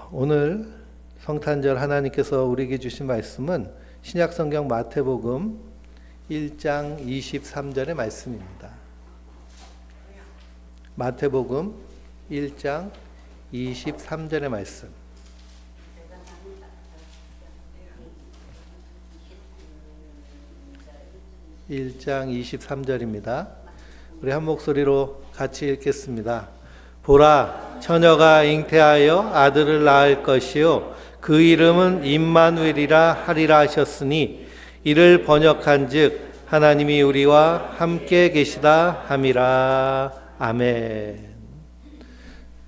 오늘 성탄절 하나님께서 우리에게 주신 말씀은 신약성경 마태복음 1장 23절의 말씀입니다. 마태복음 1장 23절의 말씀. (1장 23절입니다) 우리 한 목소리로 같이 읽겠습니다. 보라, 처녀가 잉태하여 아들을 낳을 것이요 그 이름은 임마누엘이라 하리라 하셨으니 이를 번역한즉 하나님이 우리와 함께 계시다 함이라. 아멘.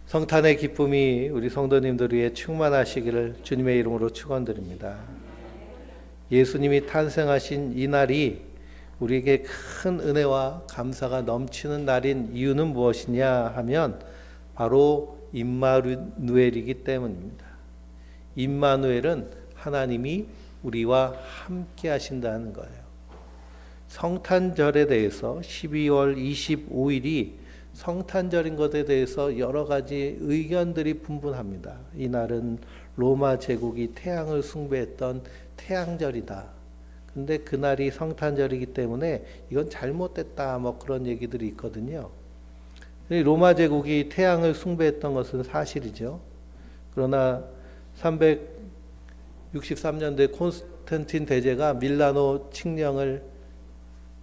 성탄의 기쁨이 우리 성도님들 위해 충만하시기를 주님의 이름으로 축원드립니다. 예수님이 탄생하신 이 날이 우리에게 큰 은혜와 감사가 넘치는 날인 이유는 무엇이냐 하면 바로 임마누엘이기 때문입니다. 임마누엘은 하나님이 우리와 함께 하신다는 거예요. 성탄절에 대해서 12월 25일이 성탄절인 것에 대해서 여러 가지 의견들이 분분합니다. 이날은 로마 제국이 태양을 숭배했던 태양절이다. 근데 그날이 성탄절이기 때문에 이건 잘못됐다 그런 얘기들이 있거든요. 로마 제국이 태양을 숭배했던 것은 사실이죠. 그러나 363년도에 콘스탄틴 대제가 밀라노 칙령을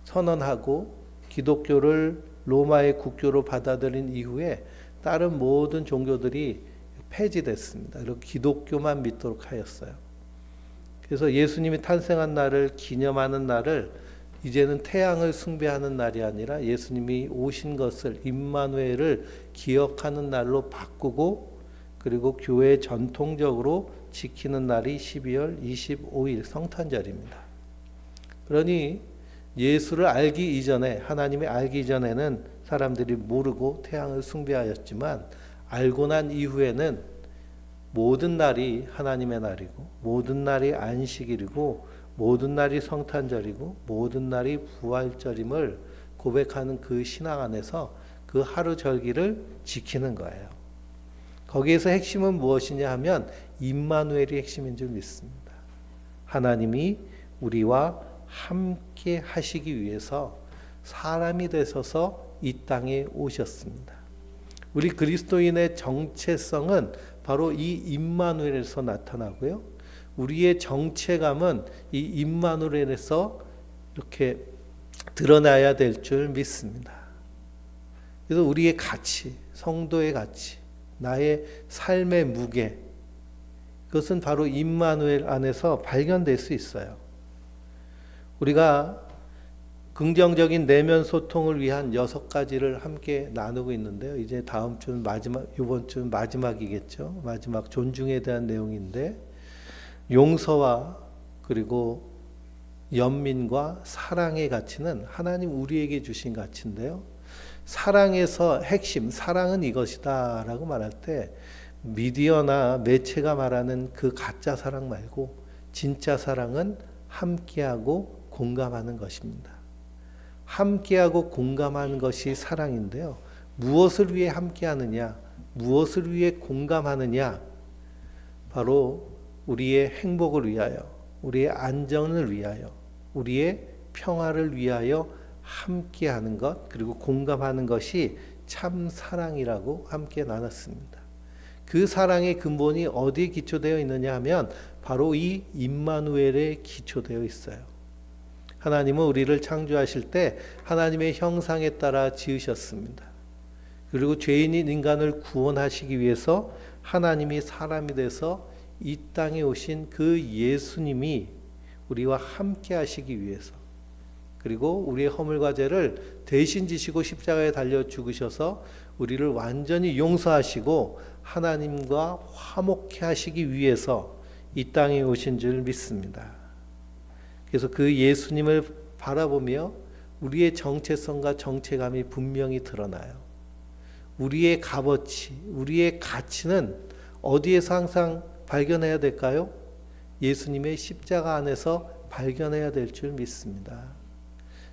선언하고 기독교를 로마의 국교로 받아들인 이후에 다른 모든 종교들이 폐지됐습니다. 그리고 기독교만 믿도록 하였어요. 그래서 예수님이 탄생한 날을 기념하는 날을 이제는 태양을 숭배하는 날이 아니라 예수님이 오신 것을 임마누엘을 기억하는 날로 바꾸고 그리고 교회 전통적으로 지키는 날이 12월 25일 성탄절입니다. 그러니 예수를 알기 이전에 하나님을 알기 이전에는 사람들이 모르고 태양을 숭배하였지만 알고 난 이후에는 모든 날이 하나님의 날이고 모든 날이 안식일이고 모든 날이 성탄절이고 모든 날이 부활절임을 고백하는 그 신앙 안에서 그 하루 절기를 지키는 거예요. 거기에서 핵심은 무엇이냐 하면 임마누엘이 핵심인 줄 믿습니다. 하나님이 우리와 함께 하시기 위해서 사람이 되셔서 이 땅에 오셨습니다. 우리 그리스도인의 정체성은 바로 이 임마누엘에서 나타나고요. 우리의 정체감은 이 임마누엘에서 이렇게 드러나야 될 줄 믿습니다. 그래서 우리의 가치, 성도의 가치, 나의 삶의 무게, 그것은 바로 임마누엘 안에서 발견될 수 있어요. 우리가 긍정적인 내면 소통을 위한 6가지를 함께 나누고 있는데요. 이제 다음 주는 이번 주는 마지막이겠죠. 마지막 존중에 대한 내용인데 용서와 그리고 연민과 사랑의 가치는 하나님 우리에게 주신 가치인데요. 사랑에서 핵심, 사랑은 이것이다 라고 말할 때 미디어나 매체가 말하는 그 가짜 사랑 말고 진짜 사랑은 함께하고 공감하는 것입니다. 함께하고 공감하는 것이 사랑인데요. 무엇을 위해 함께하느냐, 무엇을 위해 공감하느냐, 바로 우리의 행복을 위하여, 우리의 안전을 위하여, 우리의 평화를 위하여 함께하는 것, 그리고 공감하는 것이 참 사랑이라고 함께 나눴습니다. 그 사랑의 근본이 어디에 기초되어 있느냐 하면 바로 이 임마누엘에 기초되어 있어요. 하나님은 우리를 창조하실 때 하나님의 형상에 따라 지으셨습니다. 그리고 죄인인 인간을 구원하시기 위해서 하나님이 사람이 돼서 이 땅에 오신 그 예수님이 우리와 함께 하시기 위해서, 그리고 우리의 허물과 죄를 대신 지시고 십자가에 달려 죽으셔서 우리를 완전히 용서하시고 하나님과 화목케 하시기 위해서 이 땅에 오신 줄 믿습니다. 그래서 그 예수님을 바라보며 우리의 정체성과 정체감이 분명히 드러나요. 우리의 값어치, 우리의 가치는 어디에서 항상 발견해야 될까요? 예수님의 십자가 안에서 발견해야 될 줄 믿습니다.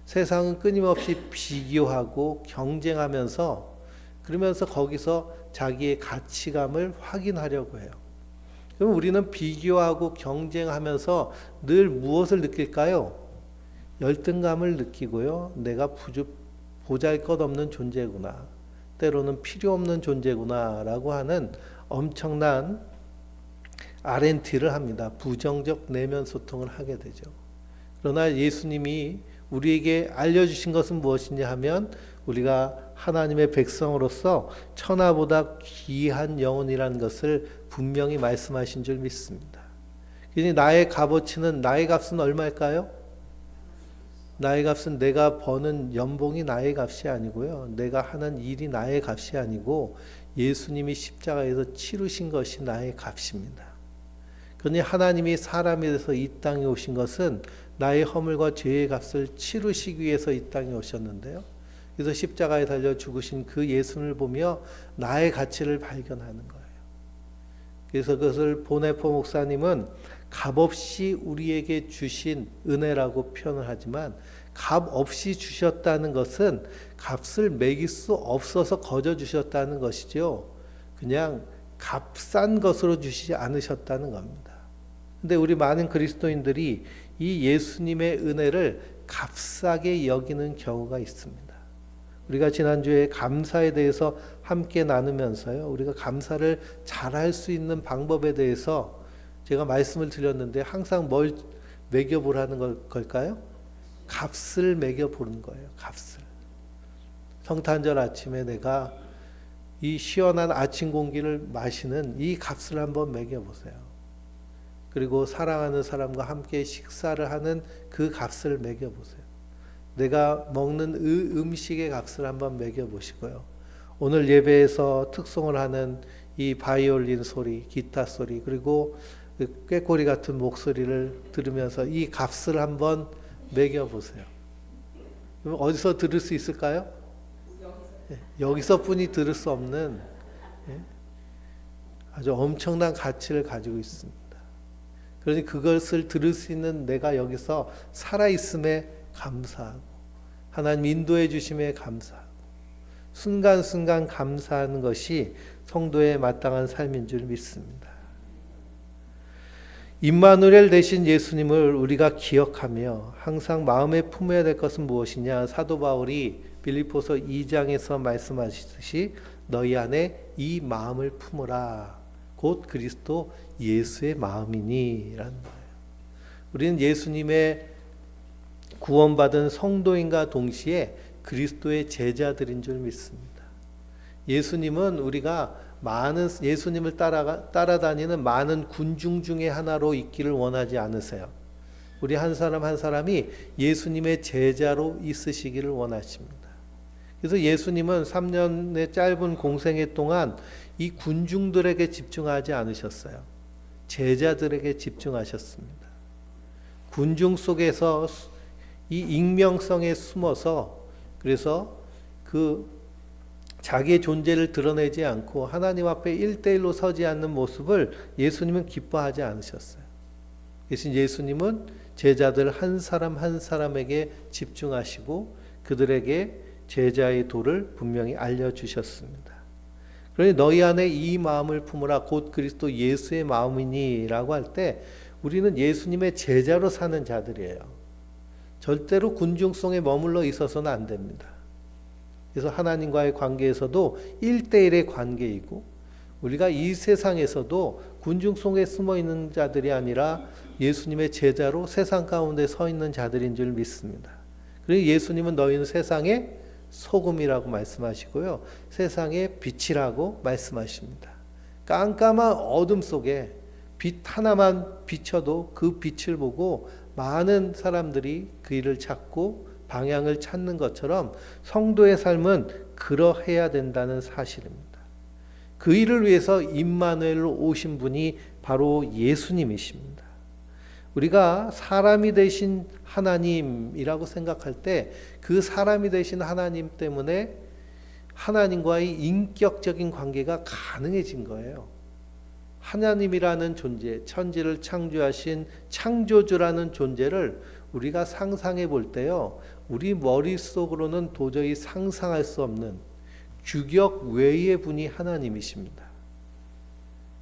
세상은 끊임없이 비교하고 경쟁하면서 그러면서 거기서 자기의 가치감을 확인하려고 해요. 그럼 우리는 비교하고 경쟁하면서 늘 무엇을 느낄까요? 열등감을 느끼고요. 내가 보잘것없는 존재구나. 때로는 필요 없는 존재구나라고 하는 엄청난 RNT를 합니다. 부정적 내면 소통을 하게 되죠. 그러나 예수님이 우리에게 알려주신 것은 무엇이냐 하면 우리가 하나님의 백성으로서 천하보다 귀한 영혼이라는 것을 분명히 말씀하신 줄 믿습니다. 그러니 나의 값어치는, 나의 값은 얼마일까요? 나의 값은 내가 버는 연봉이 나의 값이 아니고요. 내가 하는 일이 나의 값이 아니고 예수님이 십자가에서 치르신 것이 나의 값입니다. 그러니 하나님이 사람이 돼서 이 땅에 오신 것은 나의 허물과 죄의 값을 치르시기 위해서 이 땅에 오셨는데요. 그래서 십자가에 달려 죽으신 그 예수님을 보며 나의 가치를 발견하는 거예요. 그래서 그것을 보네포 목사님은 값없이 우리에게 주신 은혜라고 표현을 하지만, 값없이 주셨다는 것은 값을 매길 수 없어서 거저 주셨다는 것이죠. 그냥 값싼 것으로 주시지 않으셨다는 겁니다. 근데 우리 많은 그리스도인들이 이 예수님의 은혜를 값싸게 여기는 경우가 있습니다. 우리가 지난주에 감사에 대해서 함께 나누면서요, 우리가 감사를 잘할 수 있는 방법에 대해서 제가 말씀을 드렸는데, 항상 뭘 매겨보라는 걸까요? 값을 매겨보는 거예요. 값을. 성탄절 아침에 내가 이 시원한 아침 공기를 마시는 이 값을 한번 매겨보세요. 그리고 사랑하는 사람과 함께 식사를 하는 그 값을 매겨보세요. 내가 먹는 음식의 값을 한번 매겨보시고요. 오늘 예배에서 특송을 하는 이 바이올린 소리, 기타 소리, 그리고 꾀꼬리 같은 목소리를 들으면서 이 값을 한번 매겨보세요. 그럼 어디서 들을 수 있을까요? 여기서뿐이 들을 수 없는 아주 엄청난 가치를 가지고 있습니다. 그러니 그것을 들을 수 있는 내가 여기서 살아있음에 감사하고, 하나님 인도해 주심에 감사하고, 순간순간 감사하는 것이 성도의 마땅한 삶인 줄 믿습니다. 임마누엘 되신 예수님을 우리가 기억하며 항상 마음에 품어야 될 것은 무엇이냐? 사도 바울이 빌립보서 2장에서 말씀하시듯이 너희 안에 이 마음을 품으라. 곧 그리스도 예수의 마음이니 라는 거예요. 우리는 예수님의 구원받은 성도인과 동시에 그리스도의 제자들인 줄 믿습니다. 예수님은 우리가 예수님을 따라다니는 많은 군중 중에 하나로 있기를 원하지 않으세요. 우리 한 사람 한 사람이 예수님의 제자로 있으시기를 원하십니다. 그래서 예수님은 3년의 짧은 공생애 동안 이 군중들에게 집중하지 않으셨어요. 제자들에게 집중하셨습니다. 군중 속에서 이 익명성에 숨어서, 그래서 자기의 존재를 드러내지 않고 하나님 앞에 1대1로 서지 않는 모습을 예수님은 기뻐하지 않으셨어요. 대신 예수님은 제자들 한 사람 한 사람에게 집중하시고 그들에게 제자의 도를 분명히 알려주셨습니다. 그러니 너희 안에 이 마음을 품으라. 곧 그리스도 예수의 마음이니 라고 할 때 우리는 예수님의 제자로 사는 자들이에요. 절대로 군중성에 머물러 있어서는 안 됩니다. 그래서 하나님과의 관계에서도 1대1의 관계이고, 우리가 이 세상에서도 군중 속에 숨어 있는 자들이 아니라 예수님의 제자로 세상 가운데 서 있는 자들인 줄 믿습니다. 그리고 예수님은 너희는 세상의 소금이라고 말씀하시고요, 세상의 빛이라고 말씀하십니다. 깜깜한 어둠 속에 빛 하나만 비춰도 그 빛을 보고 많은 사람들이 그 일을 찾고 방향을 찾는 것처럼 성도의 삶은 그러해야 된다는 사실입니다. 그 일을 위해서 임마누엘로 오신 분이 바로 예수님이십니다. 우리가 사람이 되신 하나님이라고 생각할 때 그 사람이 되신 하나님 때문에 하나님과의 인격적인 관계가 가능해진 거예요. 하나님이라는 존재, 천지를 창조하신 창조주라는 존재를 우리가 상상해 볼 때요, 우리 머릿속으로는 도저히 상상할 수 없는 규격 외의 분이 하나님이십니다.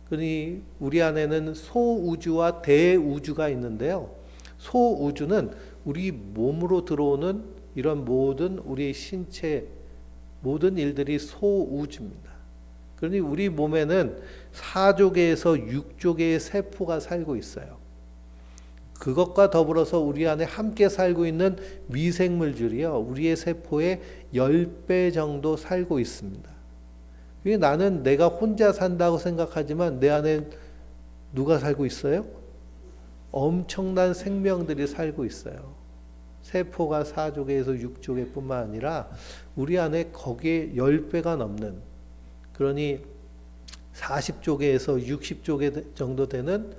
그러니 우리 안에는 소우주와 대우주가 있는데요. 소우주는 우리 몸으로 들어오는 이런 모든 우리 신체 모든 일들이 소우주입니다. 그러니 우리 몸에는 4조개에서 6조개의 세포가 살고 있어요. 그것과 더불어서 우리 안에 함께 살고 있는 미생물들이요, 우리의 세포의 10배 정도 살고 있습니다. 나는 내가 혼자 산다고 생각하지만 내 안에 누가 살고 있어요? 엄청난 생명들이 살고 있어요. 세포가 4조개에서 6조개뿐만 아니라 우리 안에 거기에 10배가 넘는, 그러니 40조개에서 60조개 정도 되는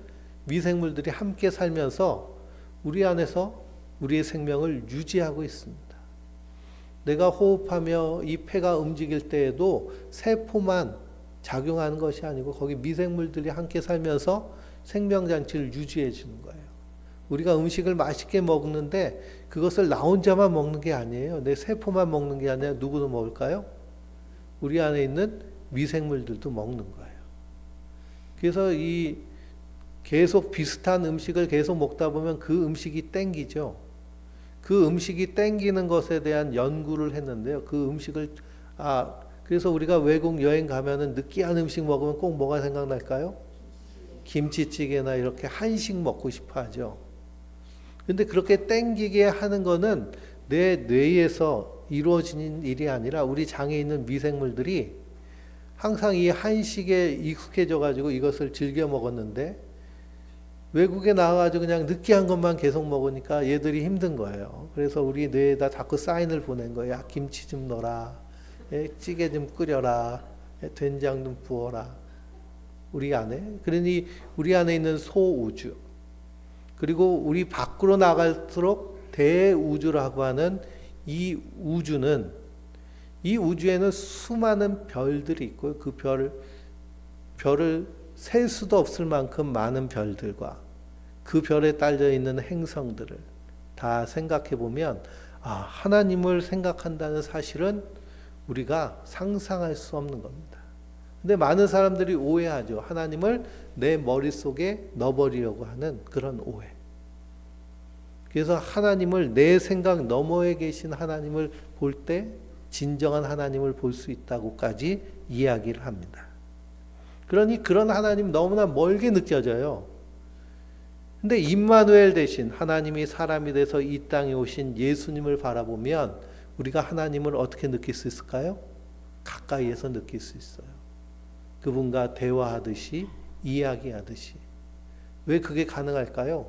미생물들이 함께 살면서 우리 안에서 우리의 생명을 유지하고 있습니다. 내가 호흡하며 이 폐가 움직일 때에도 세포만 작용하는 것이 아니고 거기 미생물들이 함께 살면서 생명장치를 유지해 주는 거예요. 우리가 음식을 맛있게 먹는데 그것을 나 혼자만 먹는 게 아니에요. 내 세포만 먹는 게 아니라 누구도 먹을까요? 우리 안에 있는 미생물들도 먹는 거예요. 그래서 이 계속 비슷한 음식을 계속 먹다 보면 그 음식이 땡기죠. 그 음식이 땡기는 것에 대한 연구를 했는데요. 그 음식을, 그래서 우리가 외국 여행 가면은 느끼한 음식 먹으면 꼭 뭐가 생각날까요? 김치찌개나 이렇게 한식 먹고 싶어 하죠. 근데 그렇게 땡기게 하는 거는 내 뇌에서 이루어지는 일이 아니라 우리 장에 있는 미생물들이 항상 이 한식에 익숙해져 가지고 이것을 즐겨 먹었는데 외국에 나와가지고 그냥 느끼한 것만 계속 먹으니까 얘들이 힘든 거예요. 그래서 우리 뇌에다 자꾸 사인을 보낸 거예요. 야, 김치 좀 넣어라. 찌개 좀 끓여라. 된장 좀 부어라. 우리 안에. 그러니 우리 안에 있는 소우주. 그리고 우리 밖으로 나갈수록 대우주라고 하는 이 우주는, 이 우주에는 수많은 별들이 있고요. 그 별을 셀 수도 없을 만큼 많은 별들과 그 별에 딸려 있는 행성들을 다 생각해 보면, 하나님을 생각한다는 사실은 우리가 상상할 수 없는 겁니다. 근데 많은 사람들이 오해하죠. 하나님을 내 머릿속에 넣어버리려고 하는 그런 오해. 그래서 하나님을, 내 생각 너머에 계신 하나님을 볼 때 진정한 하나님을 볼 수 있다고까지 이야기를 합니다. 그러니 그런 하나님 너무나 멀게 느껴져요. 근데 임마누엘 대신 하나님이 사람이 돼서 이 땅에 오신 예수님을 바라보면 우리가 하나님을 어떻게 느낄 수 있을까요? 가까이에서 느낄 수 있어요. 그분과 대화하듯이, 이야기하듯이. 왜 그게 가능할까요?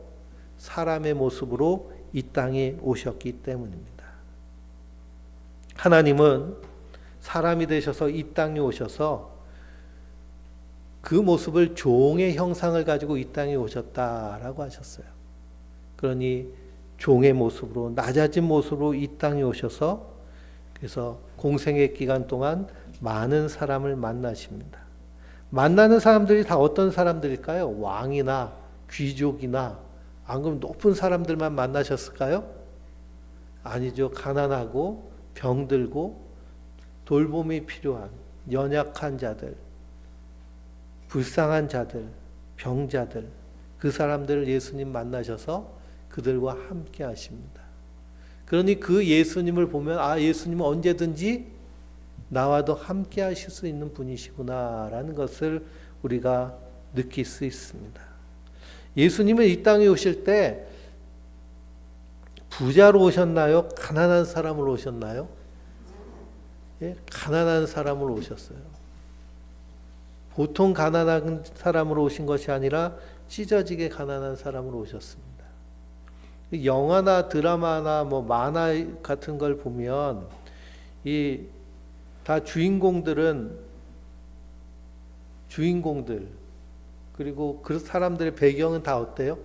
사람의 모습으로 이 땅에 오셨기 때문입니다. 하나님은 사람이 되셔서 이 땅에 오셔서 그 모습을 종의 형상을 가지고 이 땅에 오셨다라고 하셨어요. 그러니 종의 모습으로, 낮아진 모습으로 이 땅에 오셔서 그래서 공생의 기간 동안 많은 사람을 만나십니다. 만나는 사람들이 다 어떤 사람들일까요? 왕이나 귀족이나 안 그러면 높은 사람들만 만나셨을까요? 아니죠. 가난하고 병들고 돌봄이 필요한 연약한 자들, 불쌍한 자들, 병자들, 그 사람들을 예수님 만나셔서 그들과 함께 하십니다. 그러니 그 예수님을 보면 예수님은 언제든지 나와도 함께 하실 수 있는 분이시구나라는 것을 우리가 느낄 수 있습니다. 예수님은 이 땅에 오실 때 부자로 오셨나요? 가난한 사람으로 오셨나요? 가난한 사람으로 오셨어요. 보통 가난한 사람으로 오신 것이 아니라 찢어지게 가난한 사람으로 오셨습니다. 영화나 드라마나 만화 같은 걸 보면 다 주인공들 그리고 그 사람들의 배경은 다 어때요?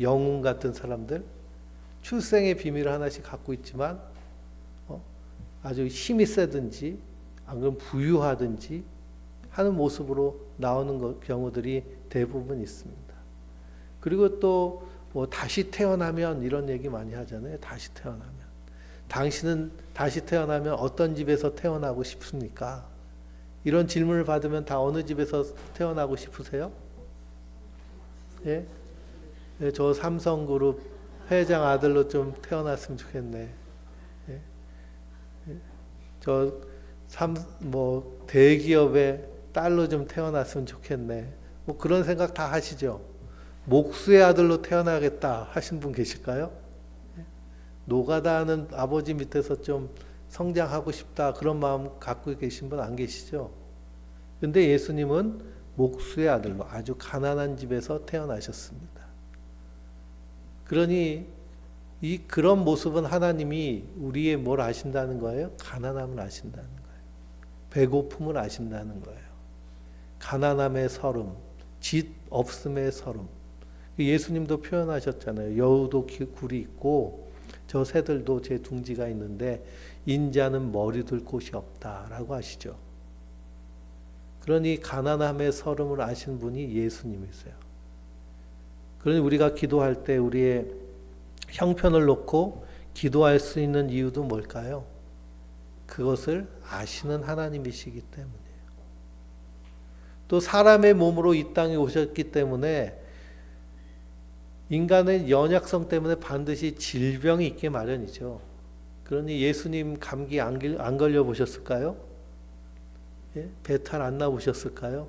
영웅 같은 사람들, 출생의 비밀을 하나씩 갖고 있지만 아주 힘이 세든지 안 그러면 부유하든지 하는 모습으로 나오는 경우들이 대부분 있습니다. 그리고 또 다시 태어나면 이런 얘기 많이 하잖아요. 다시 태어나면. 당신은 다시 태어나면 어떤 집에서 태어나고 싶습니까? 이런 질문을 받으면 다 어느 집에서 태어나고 싶으세요? 예? 예, 저 삼성그룹 회장 아들로 좀 태어났으면 좋겠네. 예? 예? 뭐 대기업의 딸로 좀 태어났으면 좋겠네. 뭐 그런 생각 다 하시죠? 목수의 아들로 태어나겠다 하신 분 계실까요? 예? 노가다 하는 아버지 밑에서 좀 성장하고 싶다 그런 마음 갖고 계신 분 안 계시죠? 근데 예수님은 목수의 아들로 아주 가난한 집에서 태어나셨습니다. 그러니 그런 모습은 하나님이 우리의 뭘 아신다는 거예요? 가난함을 아신다는 거예요. 배고픔을 아신다는 거예요. 가난함의 서름, 짓 없음의 서름. 예수님도 표현하셨잖아요. 여우도 굴이 있고 저 새들도 제 둥지가 있는데 인자는 머리 둘 곳이 없다라고 하시죠. 그러니 가난함의 서름을 아신 분이 예수님이세요. 그러니 우리가 기도할 때 우리의 형편을 놓고 기도할 수 있는 이유도 뭘까요? 그것을 아시는 하나님이시기 때문이에요. 또 사람의 몸으로 이 땅에 오셨기 때문에 인간의 연약성 때문에 반드시 질병이 있게 마련이죠. 그러니 예수님 감기 안 걸려 보셨을까요? 예? 배탈 안 나 보셨을까요?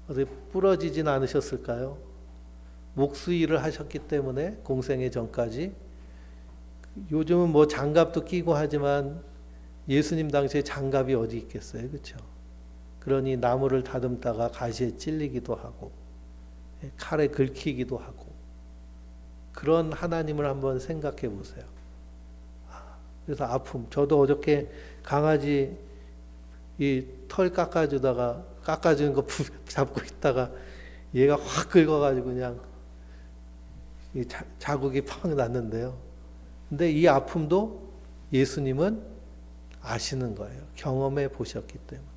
어디 부러지진 않으셨을까요? 목수 일을 하셨기 때문에 공생애 전까지. 요즘은 뭐 장갑도 끼고 하지만 예수님 당시에 장갑이 어디 있겠어요, 그렇죠? 그러니 나무를 다듬다가 가시에 찔리기도 하고 칼에 긁히기도 하고 그런 하나님을 한번 생각해 보세요. 그래서 아픔. 저도 어저께 강아지 이 털 깎아주는 거 잡고 있다가 얘가 확 긁어가지고 그냥 이 자국이 팍 났는데요. 근데 이 아픔도 예수님은 아시는 거예요. 경험해 보셨기 때문에.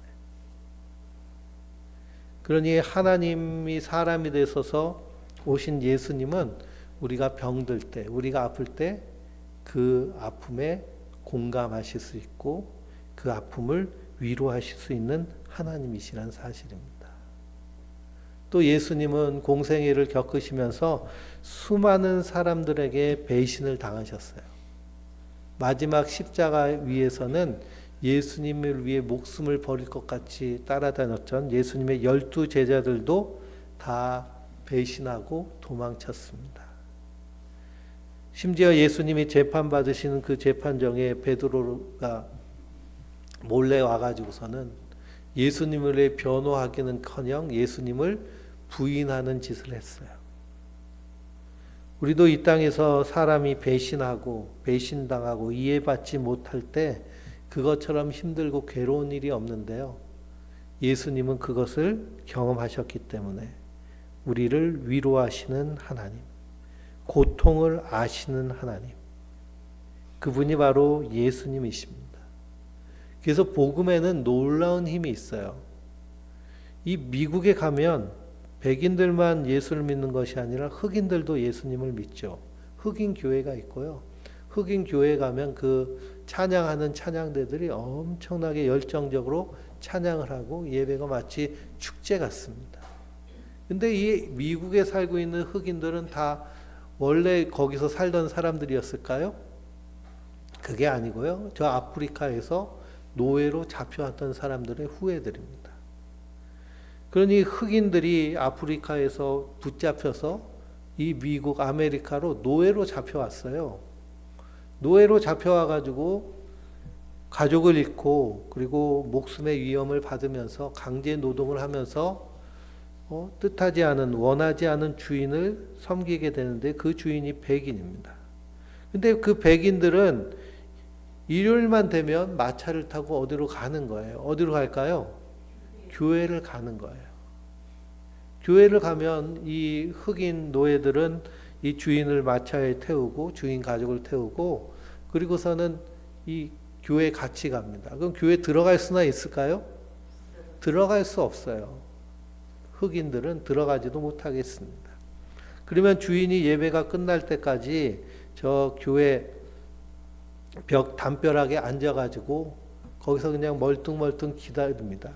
그러니 하나님이 사람이 되셔서 오신 예수님은 우리가 병들 때, 우리가 아플 때 그 아픔에 공감하실 수 있고 그 아픔을 위로하실 수 있는 하나님이시란 사실입니다. 또 예수님은 공생애를 겪으시면서 수많은 사람들에게 배신을 당하셨어요. 마지막 십자가 위에서는 예수님을 위해 목숨을 버릴 것 같이 따라다녔던 예수님의 12 제자들도 다 배신하고 도망쳤습니다. 심지어 예수님이 재판받으시는 그 재판정에 베드로가 몰래 와가지고서는 예수님을 위해 변호하기는커녕 예수님을 부인하는 짓을 했어요. 우리도 이 땅에서 사람이 배신하고 배신당하고 이해받지 못할 때 그것처럼 힘들고 괴로운 일이 없는데요. 예수님은 그것을 경험하셨기 때문에 우리를 위로하시는 하나님, 고통을 아시는 하나님, 그분이 바로 예수님이십니다. 그래서 복음에는 놀라운 힘이 있어요. 이 미국에 가면 백인들만 예수를 믿는 것이 아니라 흑인들도 예수님을 믿죠. 흑인 교회가 있고요. 흑인 교회에 가면 그 찬양하는 찬양대들이 엄청나게 열정적으로 찬양을 하고 예배가 마치 축제 같습니다. 근데 이 미국에 살고 있는 흑인들은 다 원래 거기서 살던 사람들이었을까요? 그게 아니고요. 저 아프리카에서 노예로 잡혀왔던 사람들의 후예들입니다. 그러니 흑인들이 아프리카에서 붙잡혀서 이 미국 아메리카로 노예로 잡혀왔어요. 노예로 잡혀와가지고 가족을 잃고 그리고 목숨의 위험을 받으면서 강제 노동을 하면서 뜻하지 않은 원하지 않은 주인을 섬기게 되는데 그 주인이 백인입니다. 근데 그 백인들은 일요일만 되면 마차를 타고 어디로 가는 거예요. 어디로 갈까요? 교회를 가는 거예요. 교회를 가면 이 흑인 노예들은 이 주인을 마차에 태우고 주인 가족을 태우고 그리고서는 이 교회 같이 갑니다. 그럼 교회 들어갈 수나 있을까요? 들어갈 수 없어요. 흑인들은 들어가지도 못하겠습니다. 그러면 주인이 예배가 끝날 때까지 저 교회 벽 담벼락에 앉아가지고 거기서 그냥 멀뚱멀뚱 기다립니다.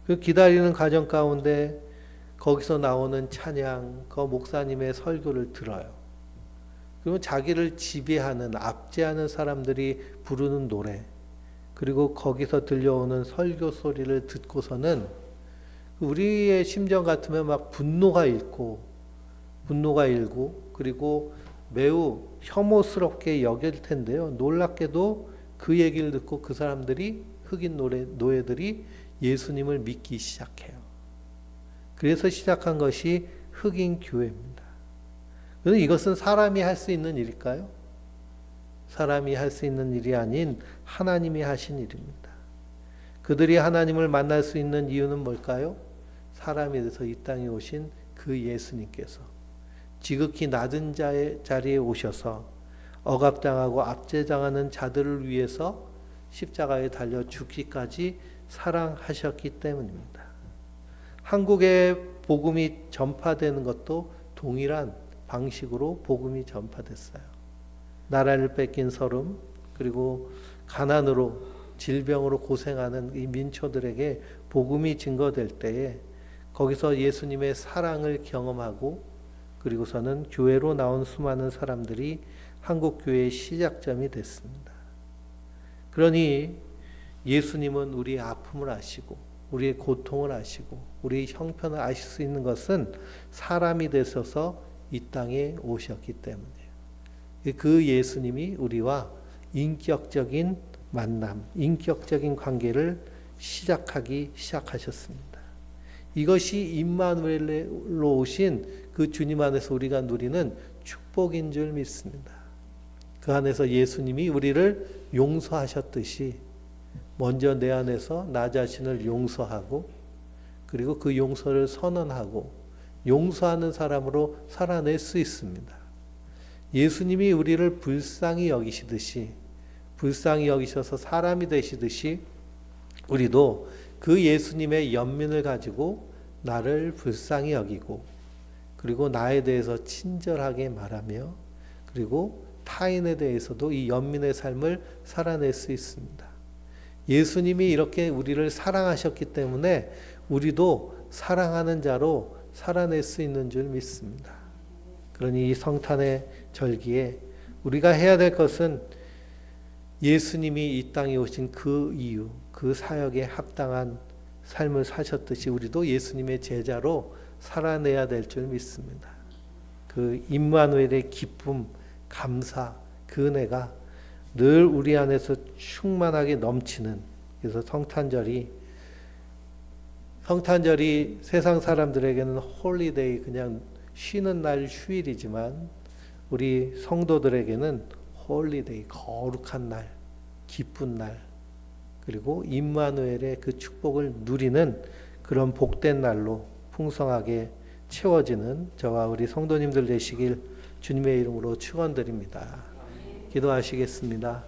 그 기다리는 과정 가운데 거기서 나오는 찬양, 그 목사님의 설교를 들어요. 그러면 자기를 지배하는, 압제하는 사람들이 부르는 노래, 그리고 거기서 들려오는 설교 소리를 듣고서는 우리의 심정 같으면 막 분노가 일고, 그리고 매우 혐오스럽게 여길 텐데요. 놀랍게도 그 얘기를 듣고 그 사람들이, 흑인 노예들이 예수님을 믿기 시작해요. 그래서 시작한 것이 흑인 교회입니다. 그런데 이것은 사람이 할 수 있는 일일까요? 사람이 할 수 있는 일이 아닌 하나님이 하신 일입니다. 그들이 하나님을 만날 수 있는 이유는 뭘까요? 사람이 돼서 이 땅에 오신 그 예수님께서 지극히 낮은 자리에 오셔서 억압당하고 압제당하는 자들을 위해서 십자가에 달려 죽기까지 사랑하셨기 때문입니다. 한국에 복음이 전파되는 것도 동일한 방식으로 복음이 전파됐어요. 나라를 뺏긴 서름, 그리고 가난으로 질병으로 고생하는 이 민초들에게 복음이 증거될 때에 거기서 예수님의 사랑을 경험하고, 그리고서는 교회로 나온 수많은 사람들이 한국교회의 시작점이 됐습니다. 그러니 예수님은 우리의 아픔을 아시고 우리의 고통을 아시고 우리의 형편을 아실 수 있는 것은 사람이 되셔서 이 땅에 오셨기 때문이에요. 그 예수님이 우리와 인격적인 만남, 인격적인 관계를 시작하셨습니다. 이것이 임마누엘로 오신 그 주님 안에서 우리가 누리는 축복인 줄 믿습니다. 그 안에서 예수님이 우리를 용서하셨듯이 먼저 내 안에서 나 자신을 용서하고, 그리고 그 용서를 선언하고 용서하는 사람으로 살아낼 수 있습니다. 예수님이 우리를 불쌍히 여기시듯이, 불쌍히 여기셔서 사람이 되시듯이 우리도 그 예수님의 연민을 가지고 나를 불쌍히 여기고, 그리고 나에 대해서 친절하게 말하며, 그리고 타인에 대해서도 이 연민의 삶을 살아낼 수 있습니다. 예수님이 이렇게 우리를 사랑하셨기 때문에 우리도 사랑하는 자로 살아낼 수 있는 줄 믿습니다. 그러니 이 성탄의 절기에 우리가 해야 될 것은 예수님이 이 땅에 오신 그 이유, 그 사역에 합당한 삶을 사셨듯이 우리도 예수님의 제자로 살아내야 될 줄 믿습니다. 그 임마누엘의 기쁨, 감사, 그 은혜가 늘 우리 안에서 충만하게 넘치는, 그래서 성탄절이 세상 사람들에게는 홀리데이, 그냥 쉬는 날, 휴일이지만 우리 성도들에게는 홀리데이, 거룩한 날, 기쁜 날, 그리고 임마누엘의 그 축복을 누리는 그런 복된 날로 풍성하게 채워지는 저와 우리 성도님들 되시길 주님의 이름으로 축원드립니다. 기도하시겠습니다.